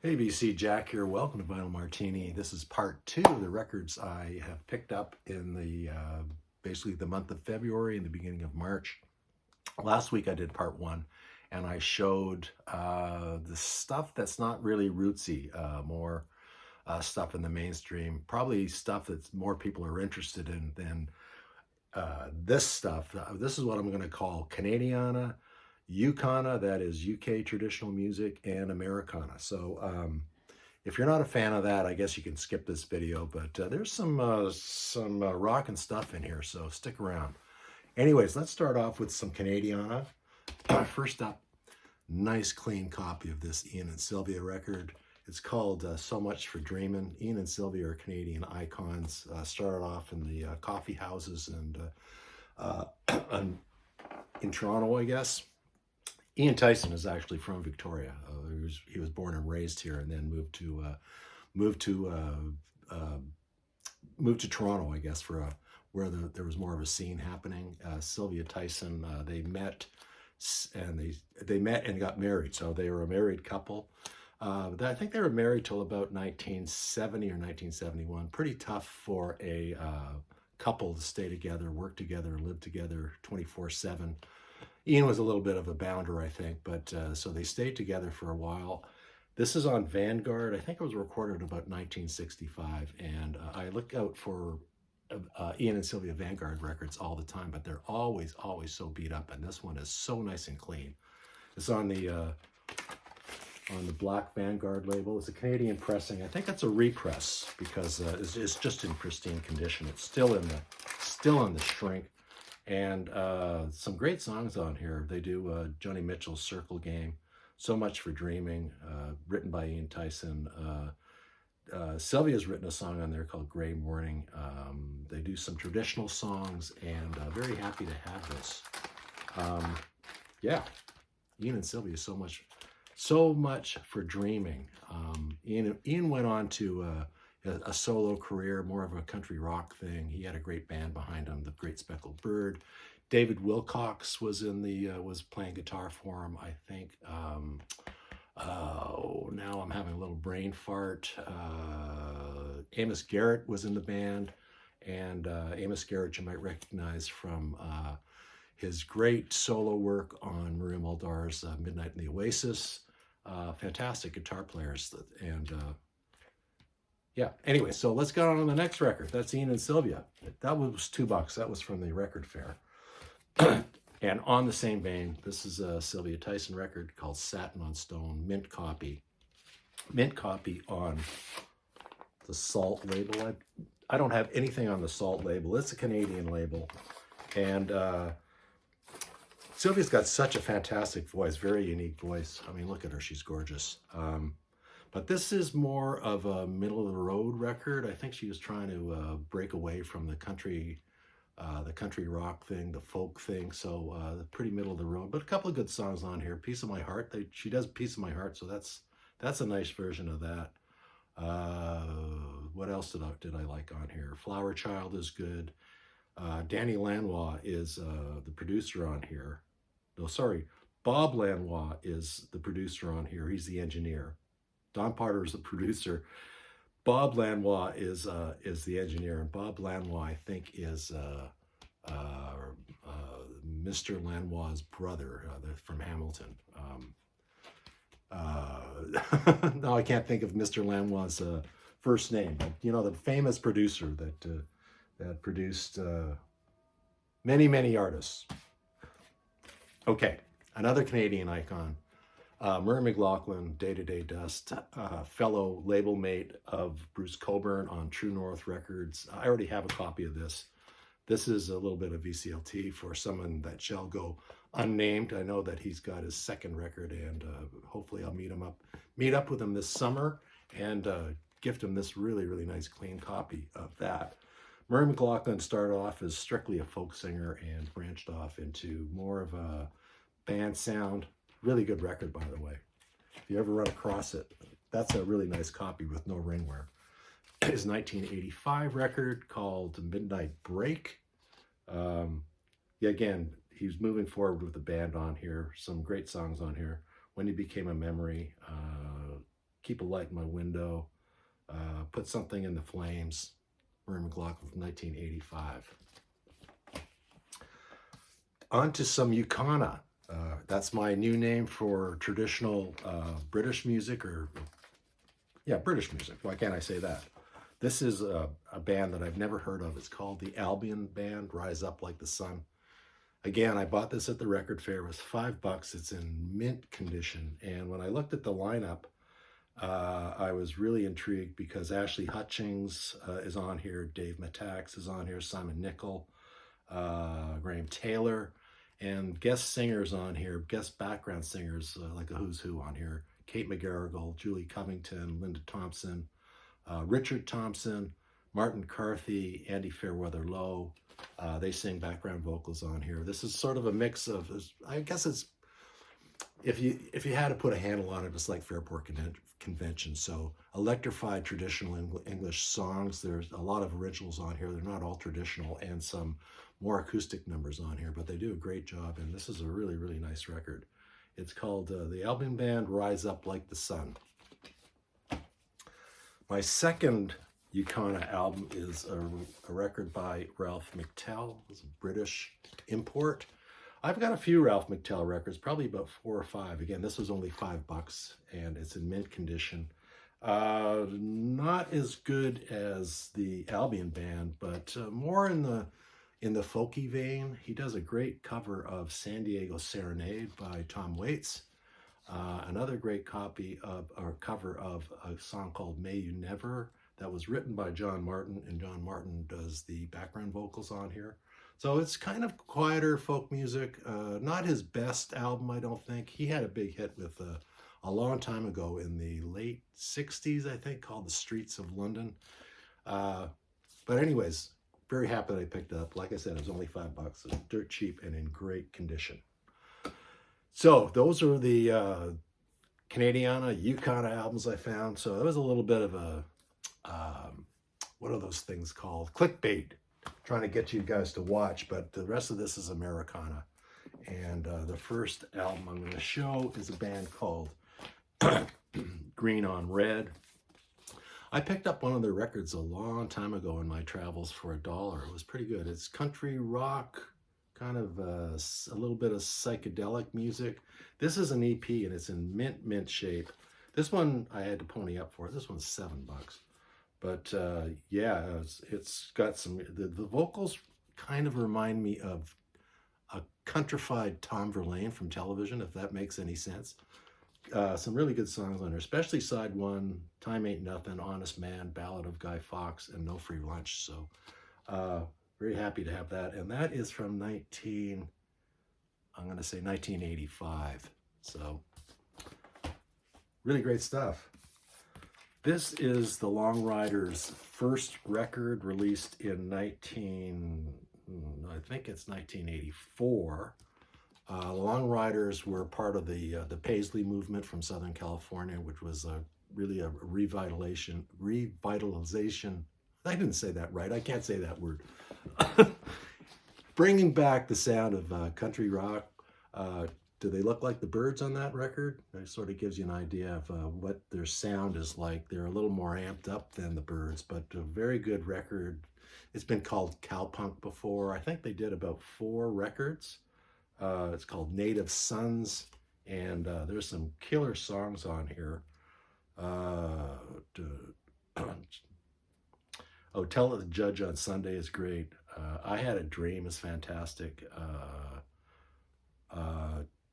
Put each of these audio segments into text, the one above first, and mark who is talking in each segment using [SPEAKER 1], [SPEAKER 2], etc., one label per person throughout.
[SPEAKER 1] Hey VC, Jack here. Welcome to Vinyl Martini. This is part two of the records I have picked up in the basically the month of February and the beginning of March. Last week I did part one, and I showed the stuff that's not really rootsy, more stuff in the mainstream, probably stuff that more people are interested in than this stuff. This is what I'm going to call Canadiana, UKana, that is UK traditional music, and Americana. So if you're not a fan of that, I guess you can skip this video, but there's some rockin' stuff in here, so stick around. Anyways, let's start off with some Canadiana. First up, nice clean copy of this Ian and Sylvia record. It's called So Much for Dreamin'. Ian and Sylvia are Canadian icons. Started off in the coffee houses and in Toronto, I guess. Ian Tyson is actually from Victoria. He was born and raised here, and then moved to Toronto, I guess, for where there was more of a scene happening. Sylvia Tyson, they met and got married, so they were a married couple. I think they were married till about 1970 or 1971. Pretty tough for a couple to stay together, work together, live together 24/7. Ian was a little bit of a bounder, I think, but so they stayed together for a while. This is on Vanguard. I think it was recorded about 1965, and I look out for Ian and Sylvia Vanguard records all the time, but they're always so beat up, and this one is so nice and clean. It's on the black Vanguard label. It's a Canadian pressing. I think that's a repress because it's just in pristine condition. It's still in the shrink. And some great songs on here. They do Joni Mitchell's Circle Game, So Much for Dreaming, written by Ian Tyson. Sylvia's written a song on there called Gray Morning. They do some traditional songs, and very happy to have this. Yeah, Ian and Sylvia, so much for Dreaming. Ian went on to a solo career, more of a country rock thing. He had a great band behind him, the Great Speckled Bird. David Wilcox was was playing guitar for him, I think. Now I'm having a little brain fart. Amos Garrett was in the band, and Amos Garrett you might recognize from his great solo work on Maria Muldaur's Midnight in the Oasis. Fantastic guitar players, and yeah, anyway, so let's go on to the next record. That's Ian and Sylvia. That was $2. That was from the record fair. And on the same vein, this is a Sylvia Tyson record called Satin on Stone, mint copy. Mint copy on the Salt label. I don't have anything on the Salt label. It's a Canadian label. And Sylvia's got such a fantastic voice, very unique voice. I mean, look at her, she's gorgeous. But this is more of a middle-of-the-road record. I think she was trying to break away from the country rock thing, the folk thing. So pretty middle-of-the-road, but a couple of good songs on here. Piece of My Heart. She does Piece of My Heart, so that's a nice version of that. What else did I like on here? Flower Child is good. Danny Lanois is the producer on here. No, sorry. Bob Lanois is the producer on here. He's the engineer. Don Potter is the producer. Bob Lanois is the engineer, and Bob Lanois, I think, is Mr. Lanois' brother from Hamilton. Now I can't think of Mr. Lanois' first name, but you know, the famous producer that produced many artists. Okay, another Canadian icon. Murray McLaughlin, Day to Day Dust, fellow label mate of Bruce Cockburn on True North Records. I already have a copy of this. This is a little bit of VCLT for someone that shall go unnamed. I know that he's got his second record, and hopefully I'll meet up with him this summer and gift him this really nice clean copy of that. Murray McLaughlin started off as strictly a folk singer and branched off into more of a band sound. Really good record, by the way. If you ever run across it, that's a really nice copy with no ringwear. His 1985 record called Midnight Break. Yeah, again, he's moving forward with the band on here. Some great songs on here. When You Became a Memory. Keep a Light in My Window, Put Something in the Flames, Murray McLaughlin from 1985. On to some UKana. That's my new name for traditional British music, or yeah, British music. Why can't I say that? This is a band that I've never heard of. It's called the Albion Band, Rise Up Like the Sun. Again, I bought this at the record fair. It was $5. It's in mint condition. And when I looked at the lineup, I was really intrigued because Ashley Hutchings is on here, Dave Matax is on here, Simon Nicol, Graham Taylor, and guest singers on here, guest background singers like a who's who on here. Kate McGarrigle, Julie Covington, Linda Thompson, Richard Thompson, Martin Carthy, Andy Fairweather Lowe. They sing background vocals on here. This is sort of a mix of, I guess it's, if you had to put a handle on it, it's like Fairport Convention. So electrified traditional English songs. There's a lot of originals on here. They're not all traditional, and some more acoustic numbers on here, but they do a great job. And this is a really, really nice record. It's called the Albion Band, Rise Up Like the Sun. My second UKana album is a record by Ralph McTell. It's a British import. I've got a few Ralph McTell records, probably about 4 or 5. Again, this was only $5, and it's in mint condition. Not as good as the Albion Band, but more in the folky vein. He does a great cover of San Diego Serenade by Tom Waits. Another great copy of, or cover of, a song called May You Never that was written by John Martin, and John Martin does the background vocals on here. So it's kind of quieter folk music. Not his best album, I don't think. He had a big hit with a long time ago in the late 60s, I think, called The Streets of London. But anyways, very happy that I picked it up. Like I said, it was only $5. It was dirt cheap and in great condition. So those are the Canadiana, UKana albums I found. So it was a little bit of a, what are those things called? Clickbait. Trying to get you guys to watch, but the rest of this is Americana. And the first album I'm going to show is a band called Green on Red. I picked up one of their records a long time ago in my travels for $1. It was pretty good. It's country rock, kind of a little bit of psychedelic music. This is an EP, and it's in mint shape. This one I had to pony up for. This one's $7. But yeah, it's got some, the vocals kind of remind me of a countrified Tom Verlaine from television, if that makes any sense. Some really good songs on there, especially side 1, Time Ain't Nothing, Honest Man, Ballad of Guy Fawkes, and No Free Lunch. So very happy to have that. And that is from 1985. So really great stuff. This is the Long Riders' first record, released in I think it's 1984. The Long Riders were part of the Paisley movement from Southern California, which was really a revitalization. I didn't say that right. I can't say that word. Bringing back the sound of country rock. Do they look like the Byrds on that record? It sort of gives you an idea of what their sound is like. They're a little more amped up than the Byrds, but a very good record. It's been called cowpunk before. I think they did about 4 records. It's called Native Sons, and there's some killer songs on here. Oh, Tell the Judge on Sunday is great. I Had a Dream is fantastic.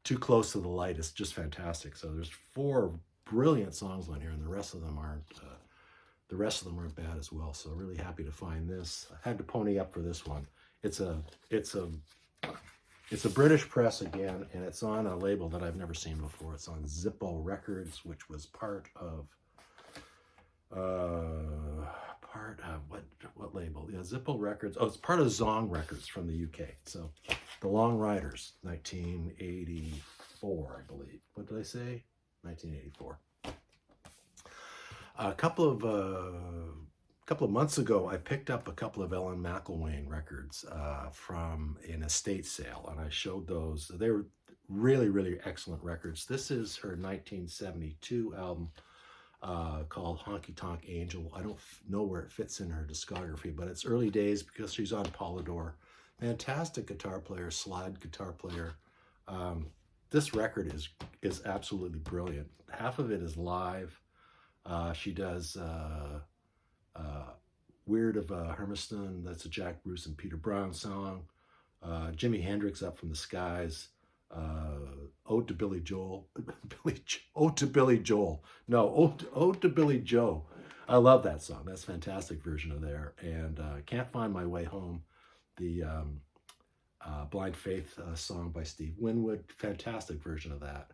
[SPEAKER 1] Too Close to the Light is just fantastic. So there's 4 brilliant songs on here, and the rest of them aren't bad as well. So really happy to find this. I had to pony up for this one. It's a British press again, and it's on a label that I've never seen before. It's on Zippo Records, which was part of what label? Yeah, Zippo Records. Oh, it's part of Zong Records from the UK. So the Long Riders, 1984, I believe. What did I say? 1984. A couple of months ago, I picked up a couple of Ellen McElwain records from an estate sale, and I showed those. They were really, really excellent records. This is her 1972 album, called Honky Tonk Angel. I don't know where it fits in her discography, but it's early days because she's on Polydor. Fantastic guitar player, slide guitar player. This record is absolutely brilliant. Half of it is live. She does Weird of Hermiston. That's a Jack Bruce and Peter Brown song. Jimi Hendrix, Up from the Skies. Ode to Billy Joel. Ode to Billy Joel. No, Ode to Billy Joe. I love that song. That's a fantastic version of there. And Can't Find My Way Home. The Blind Faith song by Steve Winwood. Fantastic version of that.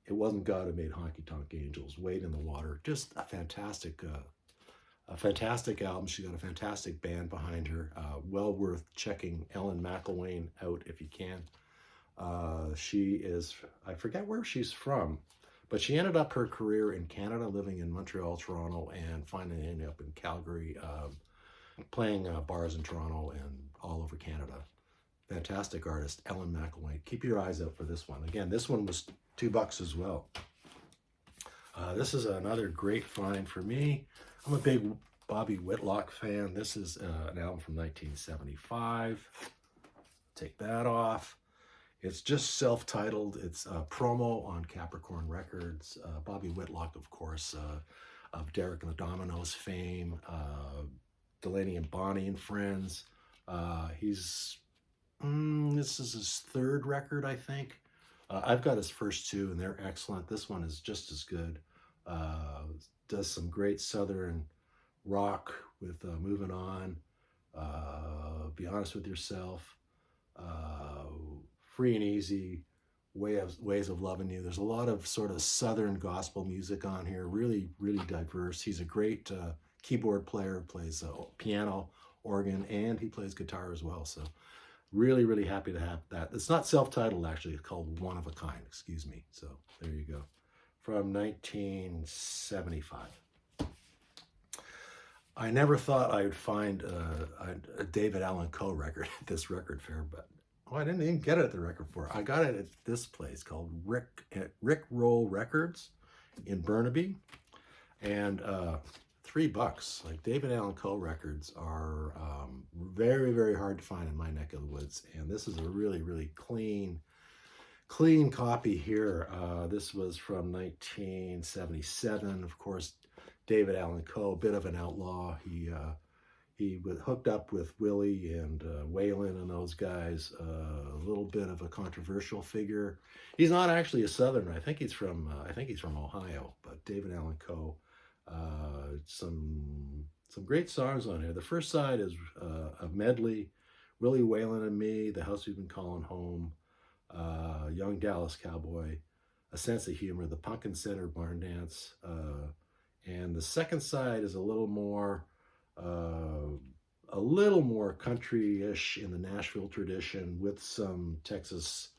[SPEAKER 1] It Wasn't God Who Made Honky Tonk Angels. Wade in the Water. Just a fantastic album. She's got a fantastic band behind her. Well worth checking Ellen McElwain out if you can. She is, I forget where she's from, but she ended up her career in Canada, living in Montreal, Toronto, and finally ended up in Calgary, playing bars in Toronto and all over Canada. Fantastic artist, Ellen McElwain. Keep your eyes out for this one. Again, this one was $2 as well. This is another great find for me. I'm a big Bobby Whitlock fan. This is an album from 1975. Take that off. It's just self-titled. It's a promo on Capricorn Records. Bobby Whitlock, of course, of Derek and the Dominoes fame, Delaney and Bonnie and Friends. This is his third record, I think. I've got his first two, and they're excellent. This one is just as good. Does some great Southern rock with Moving On, Be Honest With Yourself, Free and Easy, Ways of Loving You. There's a lot of sort of Southern gospel music on here, really, really diverse. He's a great keyboard player, plays piano, organ, and he plays guitar as well. So really, really happy to have that. It's not self-titled, actually. It's called One of a Kind, excuse me. So there you go. From 1975. I never thought I would find a David Allan Coe record at this record fair, but I didn't even get it at the record fair. I got it at this place called Rick Roll Records in Burnaby, and $3. Like, David Allan Coe records are very, very hard to find in my neck of the woods, and this is a really, really clean copy here. This was from 1977. Of course, David Allan Coe, a bit of an outlaw. He was hooked up with Willie and Waylon and those guys. A little bit of a controversial figure. He's not actually a Southerner. I think he's from Ohio. But David Allan Coe, some great songs on here. The first side is a medley: Willie, Waylon and Me, The House We've Been Calling Home, Young Dallas Cowboy, A Sense of Humor, The Pumpkin Center Barn Dance, and the second side is a little more country-ish in the Nashville tradition with some Texas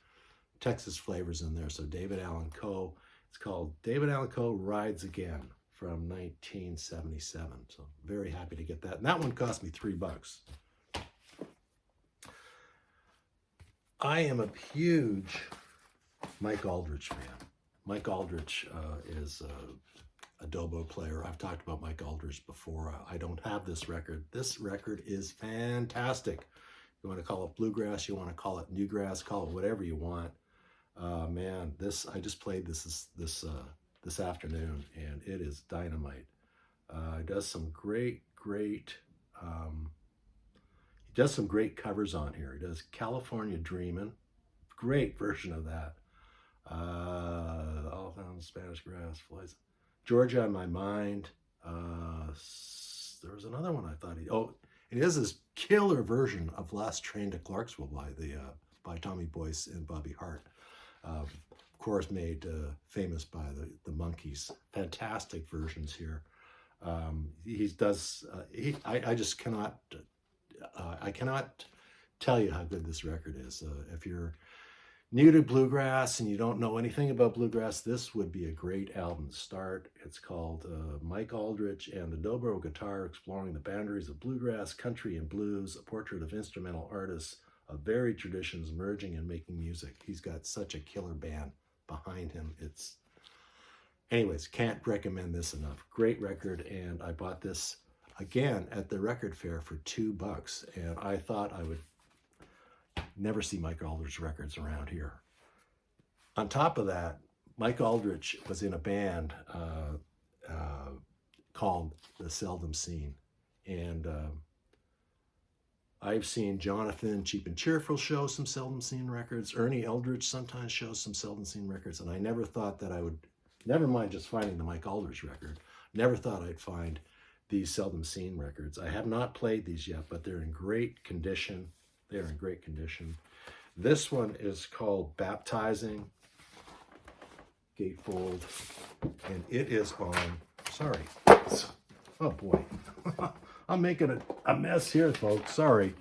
[SPEAKER 1] flavors in there. So David Allan Coe. It's called David Allan Coe Rides Again from 1977. So very happy to get that. And that one cost me $3. I am a huge Mike Aldrich fan. Mike Aldrich is a dobro player. I've talked about Mike Aldrich before. I don't have this record. This record is fantastic. You want to call it bluegrass, you want to call it newgrass, call it whatever you want. Man, I just played this afternoon, and it is dynamite. He does some great covers on here. He does California Dreamin', great version of that. All Found Spanish Grass Flies. Georgia on My Mind. There was another one I thought it is this killer version of Last Train to Clarksville by Tommy Boyce and Bobby Hart. Of course, made famous by the Monkees. Fantastic versions here. I just cannot. I cannot tell you how good this record is. If you're new to bluegrass and you don't know anything about bluegrass, this would be a great album to start. It's called Mike Aldrich and the Dobro Guitar, Exploring the Boundaries of Bluegrass, Country, and Blues, a portrait of instrumental artists of varied traditions merging and making music. He's got such a killer band behind him. Anyways, can't recommend this enough. Great record, and I bought this again at the record fair for $2, and I thought I would never see Mike Aldridge records around here. On top of that, Mike Aldridge was in a band called The Seldom Scene, and I've seen Jonathan Cheap and Cheerful show some Seldom Seen records. Ernie Eldridge sometimes shows some Seldom Seen records, and I never thought that I would, never mind just finding the Mike Aldridge record, never thought I'd find these Seldom Seen records. I have not played these yet, but they're in great condition. They're in great condition. This one is called Baptizing, gatefold, and it is on, sorry, oh boy, I'm making a mess here, folks, sorry.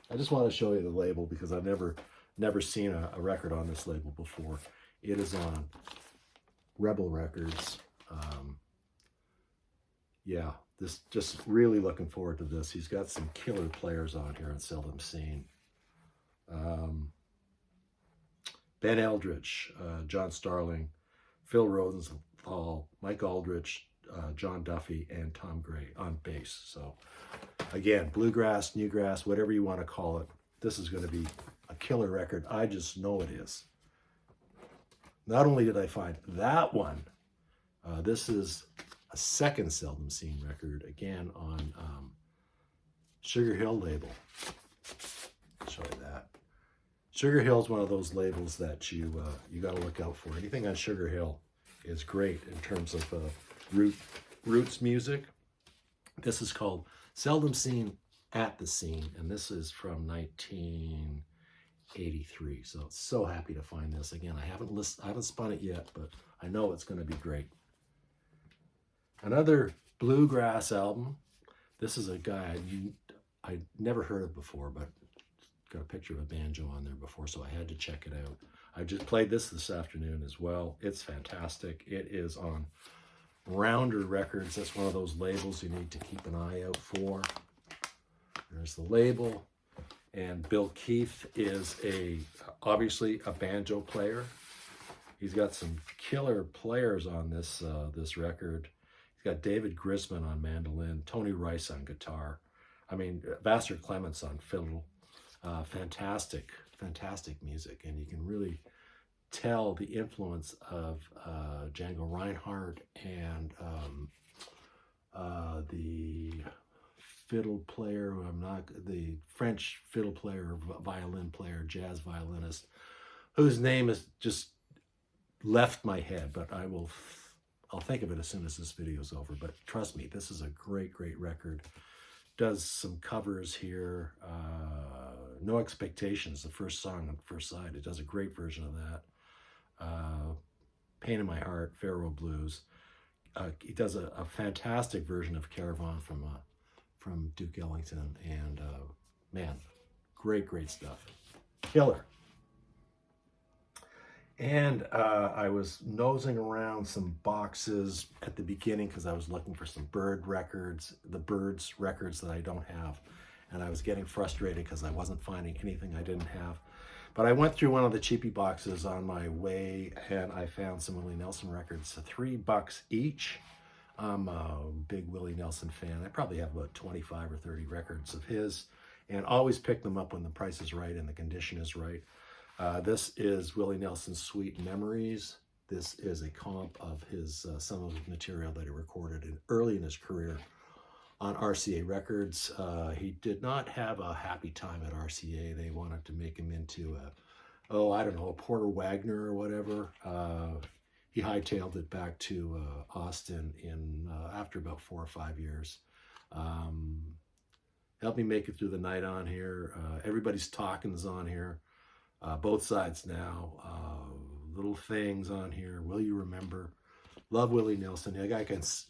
[SPEAKER 1] I just want to show you the label because I've never seen a record on this label before. It is on Rebel Records. Yeah, this, just really looking forward to this. He's got some killer players on here on Seldom Seen. Ben Eldridge, John Starling, Phil Rosenthal, Mike Aldridge, John Duffy, and Tom Gray on bass. So again, bluegrass, newgrass, whatever you want to call it, this is going to be a killer record. I just know it is. Not only did I find that one, this is a second Seldom Seen record, again on Sugar Hill label. I'll show you that. Sugar Hill is one of those labels that you got to look out for. Anything on Sugar Hill is great in terms of roots music. This is called Seldom Seen at the Scene, and this is from 1983. So happy to find this. Again, I haven't spun it yet, but I know it's going to be great. Another bluegrass album. This is a guy I never heard of before, but got a picture of a banjo on there before, so I had to check it out. I just played this afternoon as well. It's fantastic. It is on Rounder Records. That's one of those labels you need to keep an eye out for. There's the label. And Bill Keith is obviously a banjo player. He's got some killer players on this record. He's got David Grisman on mandolin, Tony Rice on guitar. I mean, Vassar Clements on fiddle. Fantastic music, and you can really tell the influence of Django Reinhardt and the fiddle player, the French fiddle player, violin player, jazz violinist, whose name has just left my head, but I'll think of it as soon as this video is over. But trust me, this is a great record. Does some covers here. No Expectations, the first song on the first side. It does a great version of that. Pain in My Heart, Pharaoh Blues. He does a fantastic version of Caravan from Duke Ellington, and man, great stuff. Killer. And I was nosing around some boxes at the beginning because I was looking for some Bird records, the Birds records that I don't have. And I was getting frustrated because I wasn't finding anything I didn't have. But I went through one of the cheapy boxes on my way, and I found some Willie Nelson records, so $3 each. I'm a big Willie Nelson fan. I probably have about 25 or 30 records of his, and always pick them up when the price is right and the condition is right. This is Willie Nelson's Sweet Memories. This is a comp of some of his material that he recorded early in his career on RCA Records. He did not have a happy time at RCA. They wanted to make him into I don't know, a Porter Wagner or whatever. He hightailed it back to Austin after about 4 or 5 years. Help Me Make It Through the Night on here. Everybody's Talkin's on here. Both Sides Now. Little Things on here. Will You Remember? Love Willie Nelson. The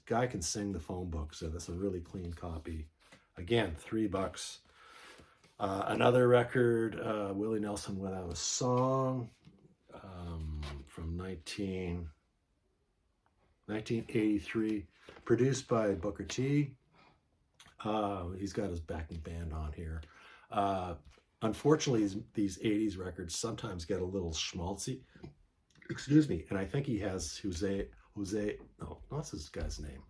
[SPEAKER 1] guy can sing the phone book, so that's a really clean copy. Again, $3. Another record, Willie Nelson Without a Song, from 1983, produced by Booker T. He's got his backing band on here. Unfortunately, these 80s records sometimes get a little schmaltzy. Excuse me. And I think he has no, what's this guy's name?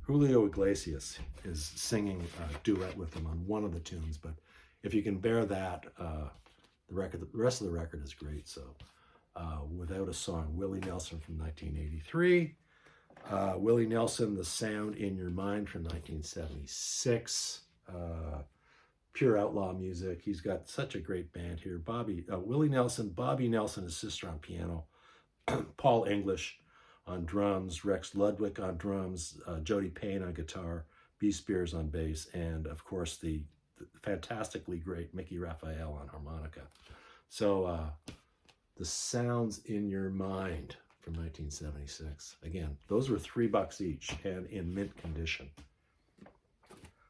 [SPEAKER 1] Julio Iglesias is singing a duet with him on one of the tunes, but if you can bear that, the rest of the record is great. So, Without a Song, Willie Nelson from 1983. Willie Nelson, The Sound in Your Mind from 1976. Pure outlaw music. He's got such a great band here. Willie Nelson, Bobby Nelson, his sister on piano, Paul English on drums, Rex Ludwig on drums, Jody Payne on guitar, B. Spears on bass, and of course the fantastically great Mickey Raphael on harmonica. So The Sounds in Your Mind from 1976. Again, those were $3 each and in mint condition.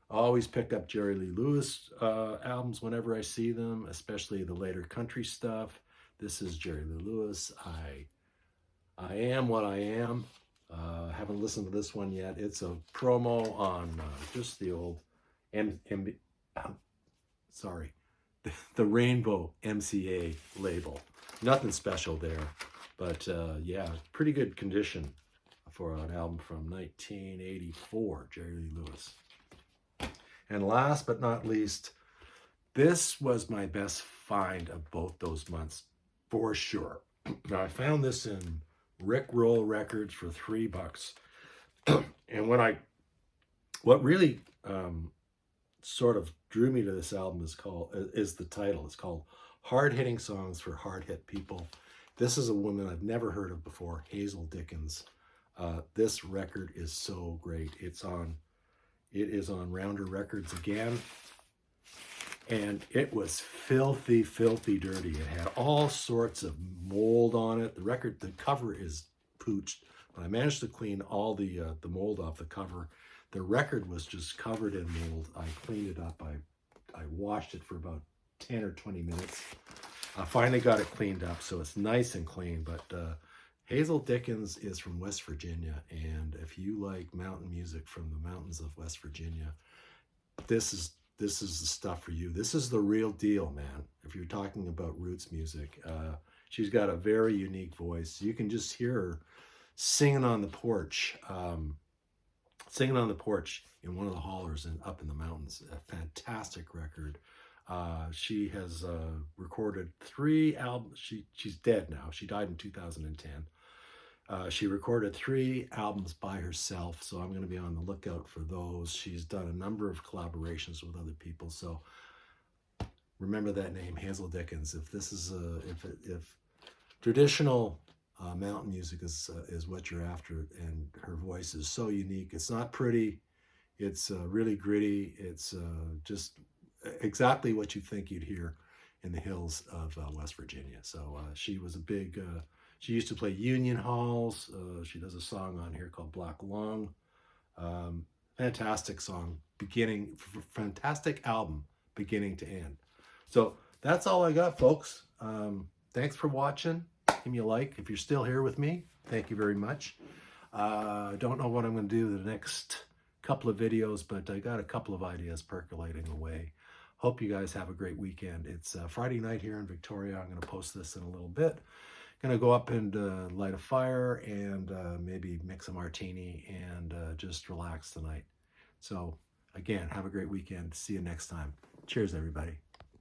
[SPEAKER 1] I always pick up Jerry Lee Lewis albums whenever I see them, especially the later country stuff. This is Jerry Lee Lewis. I Am What I Am. Haven't listened to this one yet. It's a promo on just the old the Rainbow MCA label. Nothing special there, but yeah, pretty good condition for an album from 1984, Jerry Lee Lewis. And last but not least, this was my best find of both those months, for sure. Now, I found this in Rick Roll Records for $3. And what really sort of drew me to this album is the title. It's called Hard-Hitting Songs for Hard-Hit People. This is a woman I've never heard of before, Hazel Dickens. This record is so great. It is on Rounder Records again. And it was filthy, filthy dirty. It had all sorts of mold on it. The cover is pooched, but I managed to clean all the mold off the cover. The record was just covered in mold. I cleaned it up. I washed it for about 10 or 20 minutes. I finally got it cleaned up, so it's nice and clean. But Hazel Dickens is from West Virginia, and if you like mountain music from the mountains of West Virginia, this is the stuff for you. This is the real deal, man. If you're talking about roots music, she's got a very unique voice. You can just hear her singing on the porch, in one of the hollers and up in the mountains. A fantastic record. She has recorded 3 albums. She's dead now. She died in 2010. She recorded 3 albums by herself, so I'm going to be on the lookout for those. She's done a number of collaborations with other people, so remember that name, Hazel Dickens. If this is if traditional mountain music is what you're after, and her voice is so unique. It's not pretty. It's really gritty. It's just exactly what you think you'd hear in the hills of West Virginia. So she was a big. She used to play union halls. She does a song on here called Black Lung. Fantastic song, fantastic album, beginning to end. So that's all I got, folks. Thanks for watching. Give me a like if you're still here with me. Thank you very much. I don't know what I'm going to do the next couple of videos, but I got a couple of ideas percolating away. Hope you guys have a great weekend. It's Friday night here in Victoria. I'm going to post this in a little bit. Going to go up and light a fire and maybe mix a martini and just relax tonight. So again, have a great weekend. See you next time. Cheers, everybody.